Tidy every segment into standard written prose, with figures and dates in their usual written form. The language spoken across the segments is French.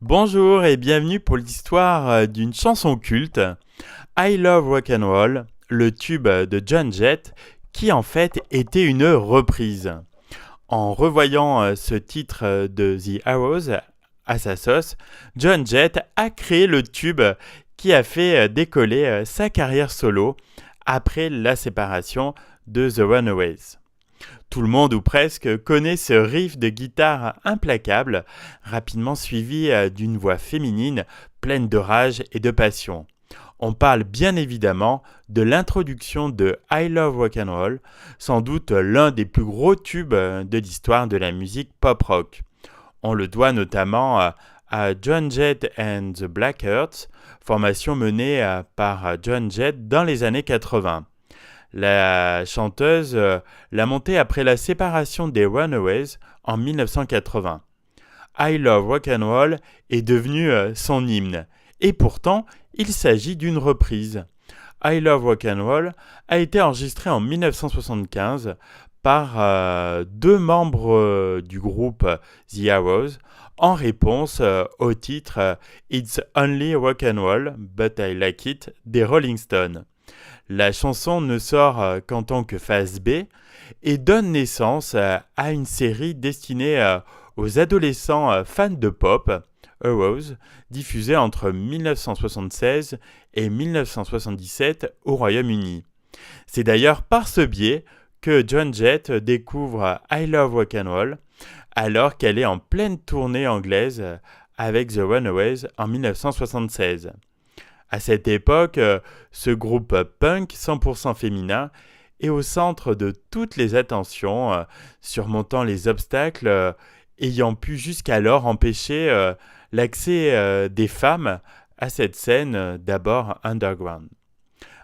Bonjour et bienvenue pour l'histoire d'une chanson culte, I Love Rock'n'Roll, le tube de John Jett, qui en fait était une reprise. En revoyant ce titre de The Arrows à sa sauce, John Jett a créé le tube qui a fait décoller sa carrière solo après la séparation de The Runaways. Tout le monde ou presque connaît ce riff de guitare implacable, rapidement suivi d'une voix féminine pleine de rage et de passion. On parle bien évidemment de l'introduction de I Love Rock'n'Roll, sans doute l'un des plus gros tubes de l'histoire de la musique pop-rock. On le doit notamment à John Jett and the Blackhearts, formation menée par John Jett dans les années 80. La chanteuse l'a montée après la séparation des Runaways en 1980. I Love Rock'n'Roll est devenu son hymne, et pourtant, il s'agit d'une reprise. I Love Rock'n'Roll a été enregistré en 1975 par deux membres du groupe The Arrows en réponse au titre It's Only Rock'n'Roll, But I Like It des Rolling Stones. La chanson ne sort qu'en tant que phase B et donne naissance à une série destinée aux adolescents fans de pop, Heroes, diffusée entre 1976 et 1977 au Royaume-Uni. C'est d'ailleurs par ce biais que John Jett découvre I Love Rock'n'Roll alors qu'elle est en pleine tournée anglaise avec The Runaways en 1976. À cette époque, ce groupe punk 100% féminin est au centre de toutes les attentions, surmontant les obstacles ayant pu jusqu'alors empêcher l'accès des femmes à cette scène d'abord underground.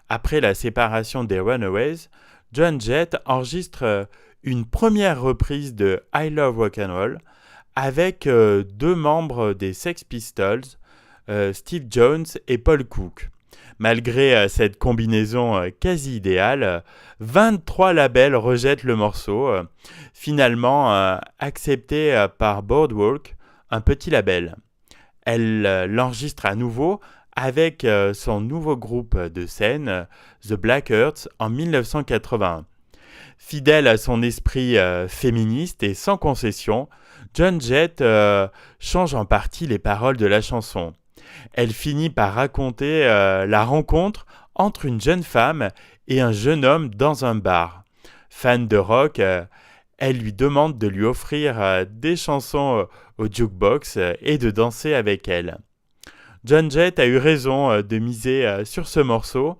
Après la séparation des Runaways, John Jett enregistre une première reprise de I Love Rock'n'Roll avec deux membres des Sex Pistols, Steve Jones et Paul Cook. Malgré cette combinaison quasi idéale, 23 labels rejettent le morceau, finalement accepté par Boardwalk, un petit label. Elle l'enregistre à nouveau avec son nouveau groupe de scène, The Blackhearts, en 1981. Fidèle à son esprit féministe et sans concession, John Jett change en partie les paroles de la chanson. Elle finit par raconter la rencontre entre une jeune femme et un jeune homme dans un bar. Fan de rock, elle lui demande de lui offrir des chansons au jukebox et de danser avec elle. John Jett a eu raison de miser sur ce morceau.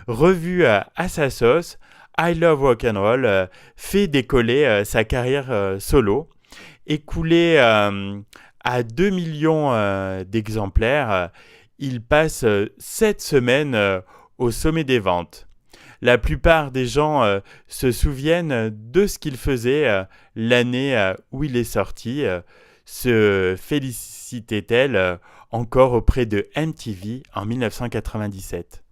Revu à sa sauce, I Love Rock'n'Roll fait décoller sa carrière solo. Écoulé à 2 millions d'exemplaires, il passe 7 semaines au sommet des ventes. La plupart des gens se souviennent de ce qu'il faisait l'année où il est sorti. Se félicitait-elle encore auprès de MTV en 1997.